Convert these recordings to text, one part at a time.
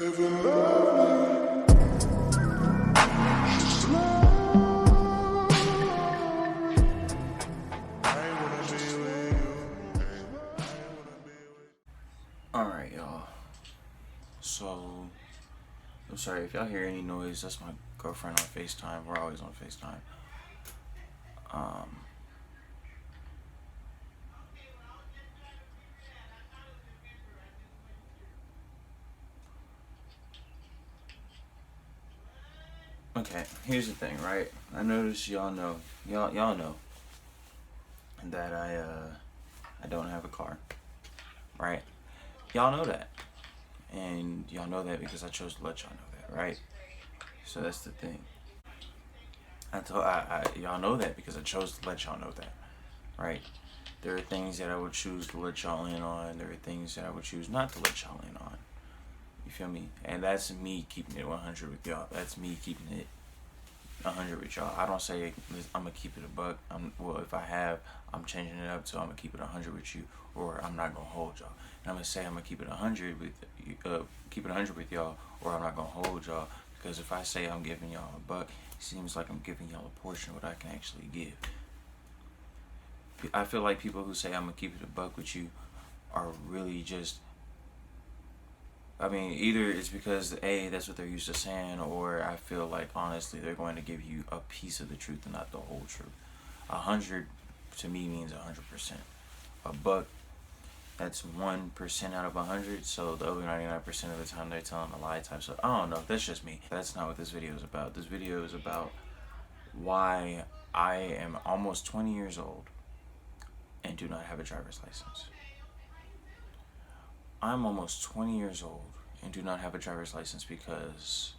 Alright, y'all. So, I'm sorry if y'all hear any noise. That's my girlfriend on FaceTime. We're always on FaceTime. Okay, here's the thing, right? I noticed y'all know that I don't have a car, right? Y'all know that, and y'all know that because I chose to let y'all know that, right? So that's the thing. Y'all know that because I chose to let y'all know that, right? There are things that I would choose to let y'all in on. There are things that I would choose not to let y'all in on. You feel me? And that's me keeping it 100 with y'all. That's me keeping it 100 with y'all. I don't say I'm gonna keep it a buck. If I have, I'm changing it up to I'm gonna keep it 100 with you, or I'm not gonna hold y'all. And I'm gonna say I'm gonna keep it 100 with keep it 100 with y'all, or I'm not gonna hold y'all. Because if I say I'm giving y'all a buck, it seems like I'm giving y'all a portion of what I can actually give. I feel like people who say I'm gonna keep it a buck with you are really just, I mean, either it's because A, that's what they're used to saying, or I feel like honestly they're going to give you a piece of the truth and not the whole truth. 100 to me means 100%. A buck, that's 1% out of 100, so the other 99% of the time they're telling a lie type stuff. I don't know, that's just me. That's not what this video is about. This video is about why I am almost 20 years old and do not have a driver's license. I'm almost 20 years old and do not have a driver's license because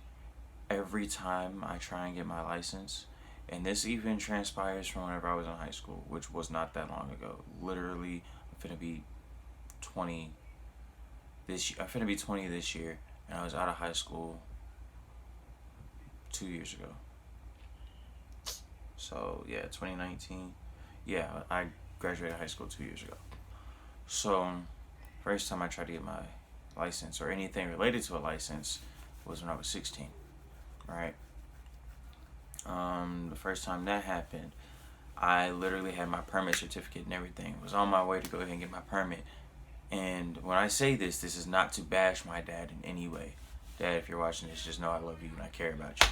every time I try and get my license, and this even transpires from whenever I was in high school, which was not that long ago. Literally, I'm finna be 20 this year. I'm finna be 20 this year, and I was out of high school 2 years ago. So yeah, 2019. Yeah, I graduated high school 2 years ago. So first time I tried to get my license or anything related to a license was when I was 16, right? The first time that happened, I literally had my permit certificate and everything. Was on my way to go ahead and get my permit. And when I say this is not to bash my dad in any way. Dad, if you're watching this, just know I love you and I care about you.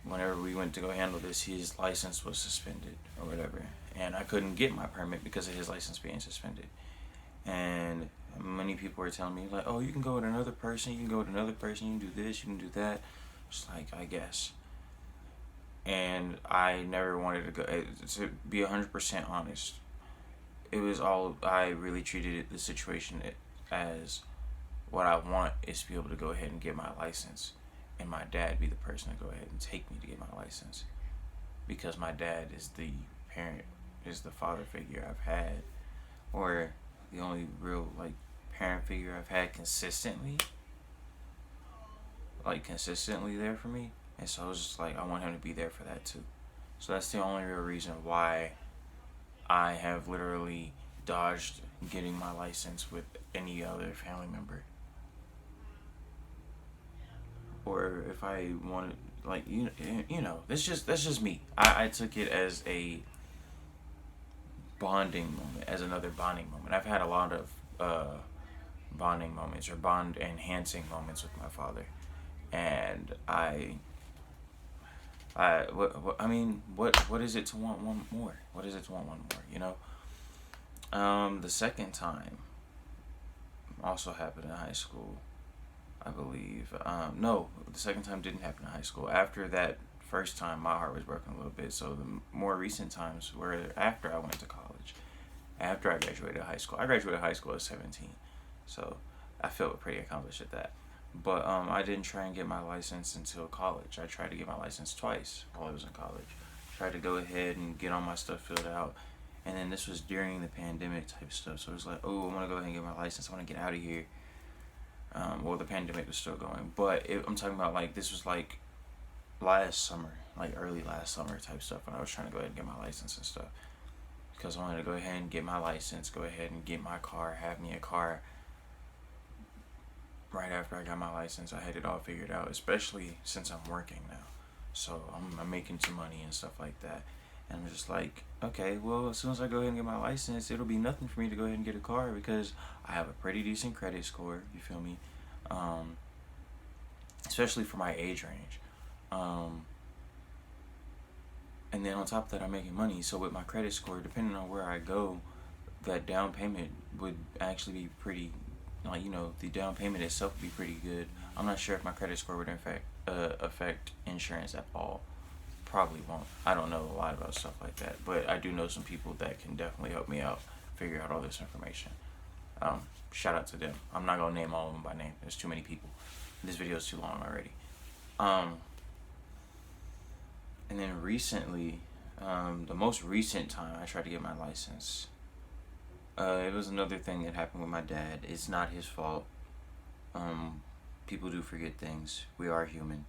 Whenever we went to go handle this, his license was suspended or whatever. And I couldn't get my permit because of his license being suspended. And many people were telling me, like, oh, you can go with another person, you can go with another person, you can do this, you can do that. Just like, I guess. And I never wanted to go, to be 100% honest. It was all, I really treated the situation as what I want is to be able to go ahead and get my license. And my dad be the person to go ahead and take me to get my license. Because my dad is the parent, is the father figure I've had. Or the only real, like, parent figure I've had consistently there for me. And so I was just like, I want him to be there for that too. So that's the only real reason why I have literally dodged getting my license with any other family member. Or if I wanted, like, you know, that's just me. I took it as a bonding moment, as another bonding moment. I've had a lot of bonding moments or bond enhancing moments with my father, and what is it to want one more? What is it to want one more? You know, the second time also happened in high school, I believe. No, the second time didn't happen in high school. After that first time, my heart was broken a little bit. So the more recent times were after I went to college, after I graduated high school. I graduated high school at 17, so I felt pretty accomplished at that. But I didn't try and get my license until college. I tried to get my license twice while I was in college. Tried to go ahead and get all my stuff filled out. And then this was during the pandemic type stuff. So it was like, oh, I want to go ahead and get my license. I want to get out of here. Well, the pandemic was still going. But I'm talking about, like, this was like last summer, like early last summer type stuff when I was trying to go ahead and get my license and stuff. Because I wanted to go ahead and get my license, go ahead and get my car, have me a car, after I got my license, I had it all figured out, especially since I'm working now. So I'm making some money and stuff like that. And I'm just like, okay, well, as soon as I go ahead and get my license, it'll be nothing for me to go ahead and get a car because I have a pretty decent credit score, you feel me? Um, Especially for my age range. And then on top of that, I'm making money. So with my credit score, depending on where I go, that down payment would actually be pretty, like, the down payment itself would be pretty good. I'm not sure if my credit score would in fact affect insurance at all. Probably won't. I don't know a lot about stuff like that, but I do know some people that can definitely help me out figure out all this information. Shout out to them. I'm not gonna name all of them by name. There's too many people. This video is too long already. And then recently, the most recent time I tried to get my license, it was another thing that happened with my dad. It's not his fault. People do forget things. We are human.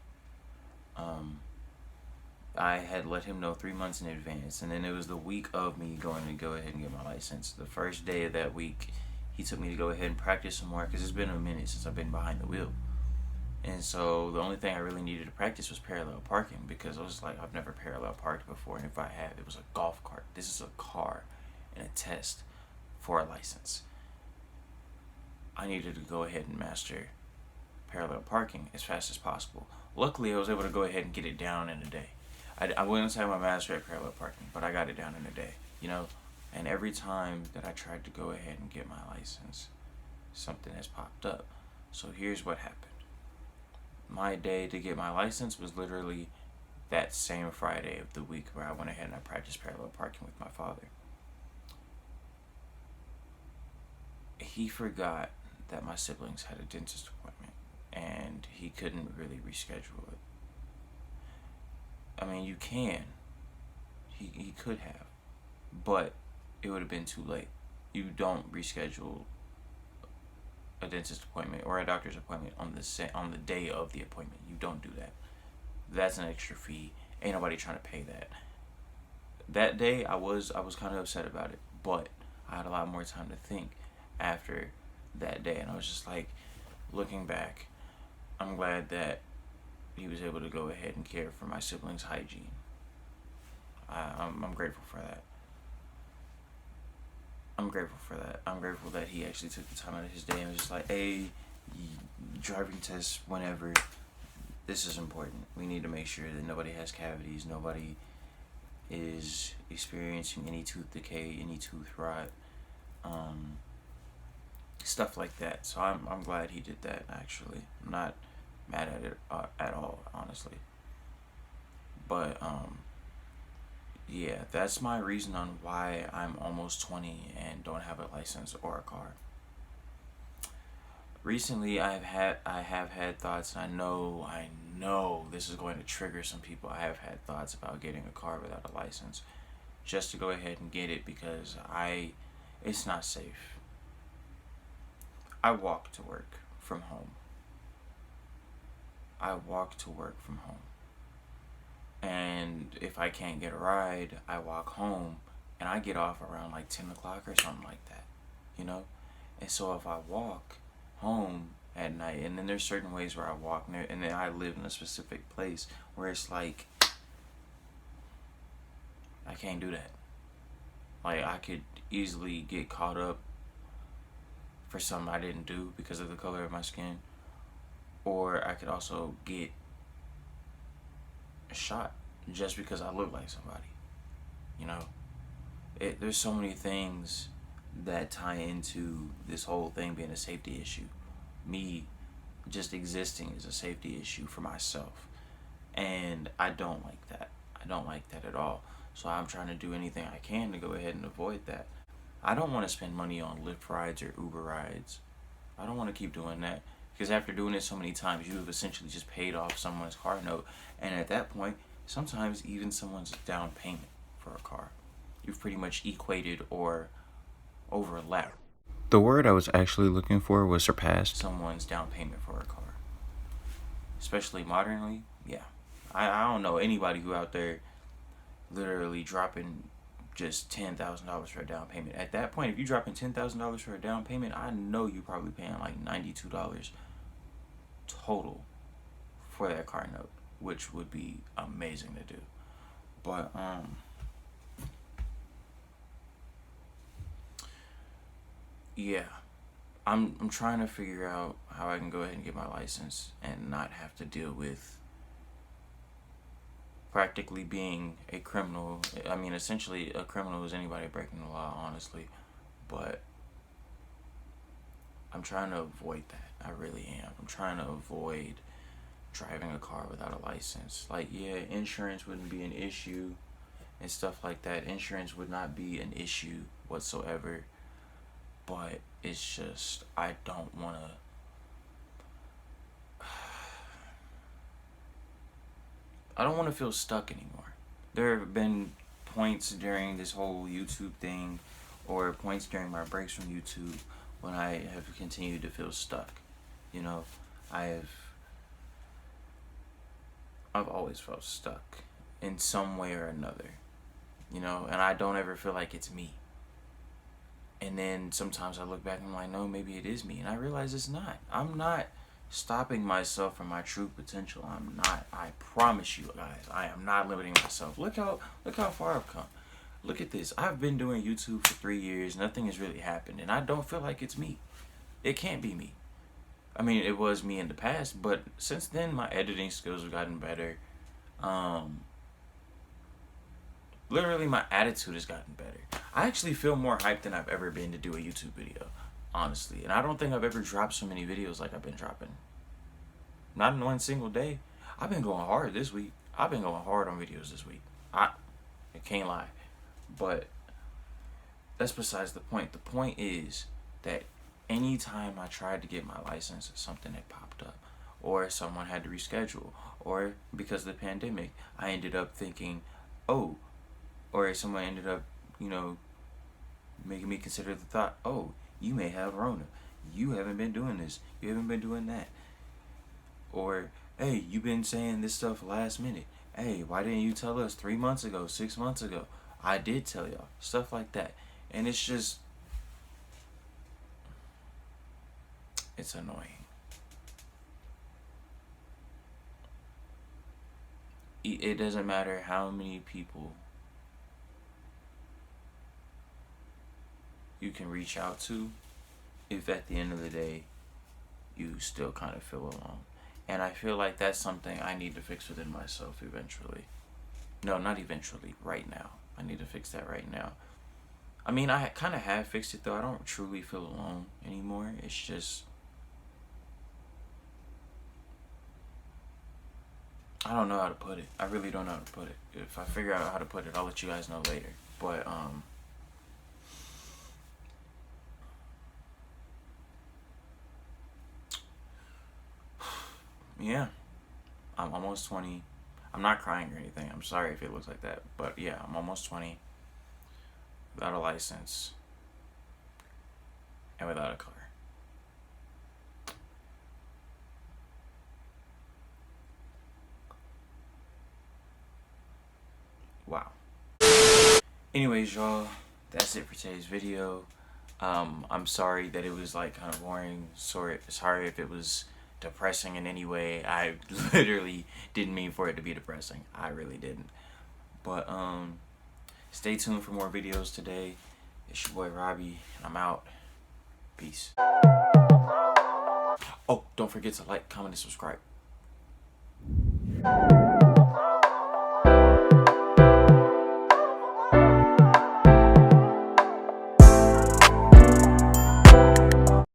I had let him know 3 months in advance, and then it was the week of me going to go ahead and get my license. The first day of that week, he took me to go ahead and practice some more because it's been a minute since I've been behind the wheel. And so the only thing I really needed to practice was parallel parking because I was like, I've never parallel parked before, and if I have, it was a golf cart. This is a car and a test for a license. I needed to go ahead and master parallel parking as fast as possible. Luckily, I was able to go ahead and get it down in a day. I wouldn't say I'm a master at parallel parking, but I got it down in a day, And every time that I tried to go ahead and get my license, something has popped up. So here's what happened. My day to get my license was literally that same Friday of the week where I went ahead and I practiced parallel parking with my father. He forgot that my siblings had a dentist appointment and he couldn't really reschedule it. I mean, you can. He could have, but it would have been too late. You don't reschedule a dentist appointment or a doctor's appointment on the day of the appointment. You don't do that. That's an extra fee. Ain't nobody trying to pay that. That day, I was kind of upset about it, but I had a lot more time to think after that day, and I was just like, looking back, I'm glad that he was able to go ahead and care for my siblings' hygiene. I'm grateful for that. I'm grateful for that. I'm grateful that he actually took the time out of his day and was just like, hey, driving test whenever. This is important. We need to make sure that nobody has cavities, nobody is experiencing any tooth decay, any tooth rot, stuff like that. So I'm glad he did that, actually. I'm not mad at it at all, honestly. But yeah, that's my reason on why I'm almost 20 and don't have a license or a car. Recently, I have had thoughts, and I know this is going to trigger some people. I have had thoughts about getting a car without a license, just to go ahead and get it because it's not safe. I walk to work from home. And if I can't get a ride, I walk home, and I get off around like 10 o'clock or something like that, And so if I walk home at night, and then there's certain ways where I walk, and then I live in a specific place where it's like, I can't do that. Like, I could easily get caught up for something I didn't do because of the color of my skin, or I could also get shot just because I look like somebody. There's so many things that tie into this whole thing being a safety issue. Me just existing is a safety issue for myself, and I don't like that. I don't like that at all. So I'm trying to do anything I can to go ahead and avoid that. I don't want to spend money on Lyft rides or Uber rides. I don't want to keep doing that because after doing it so many times, you have essentially just paid off someone's car note, and at that point, sometimes even someone's down payment for a car. You've pretty much equated or overlapped. The word I was actually looking for was surpassed someone's down payment for a car. Especially modernly, yeah. I don't know anybody who out there literally dropping just $10,000 for a down payment. At that point, if you're dropping $10,000 for a down payment, I know you're probably paying like $92 total for that car note, which would be amazing to do. But yeah, I'm trying to figure out how I can go ahead and get my license and not have to deal with practically being a criminal. I mean, essentially, a criminal is anybody breaking the law, honestly. But I'm trying to avoid that. I really am. I'm trying to avoid driving a car without a license. Like, yeah, insurance wouldn't be an issue and stuff like that. Insurance would not be an issue whatsoever. But it's just, I don't want to. I don't want to feel stuck anymore. There have been points during this whole YouTube thing, or points during my breaks from YouTube, when I have continued to feel stuck. You know, I've always felt stuck in some way or another. You know, and I don't ever feel like it's me. And then sometimes I look back and I'm like, no, maybe it is me. And I realize it's not. I'm not stopping myself from my true potential. I'm not. I promise you guys, I am not limiting myself. Look how far I've come. Look at this. I've been doing YouTube for 3 years. Nothing has really happened. And I don't feel like it's me. It can't be me. I mean, it was me in the past. But since then, my editing skills have gotten better. Literally, my attitude has gotten better. I actually feel more hyped than I've ever been to do a YouTube video, honestly. And I don't think I've ever dropped so many videos like I've been dropping. Not in one single day. I've been going hard this week. I've been going hard on videos this week. I can't lie. But that's besides the point. The point is that anytime I tried to get my license, something had popped up. Or someone had to reschedule. Or because of the pandemic, I ended up thinking, oh, or someone ended up, you know, making me consider the thought, oh, you may have Rona. You haven't been doing this. You haven't been doing that. Or, hey, you've been saying this stuff last minute. Hey, why didn't you tell us 3 months ago, 6 months ago? I did tell y'all. Stuff like that. And it's just, it's annoying. It doesn't matter how many people you can reach out to, if at the end of the day you still kind of feel alone. And I feel like that's something I need to fix within myself eventually. No, not eventually, right now. I need to fix that right now. I mean, I kind of have fixed it though. I don't truly feel alone anymore. It's just, I don't know how to put it. I really don't know how to put it. If I figure out how to put it, I'll let you guys know later. But yeah, I'm almost 20. I'm not crying or anything. I'm sorry if it looks like that. But yeah, I'm almost 20. Without a license. And without a car. Wow. Anyways, y'all, that's it for today's video. I'm sorry that it was like kind of boring. Sorry if it was depressing in any way. I literally didn't mean for it to be depressing. I really didn't. But stay tuned for more videos today. It's your boy Robbie, and I'm out. Peace. Oh, don't forget to like, comment, and subscribe.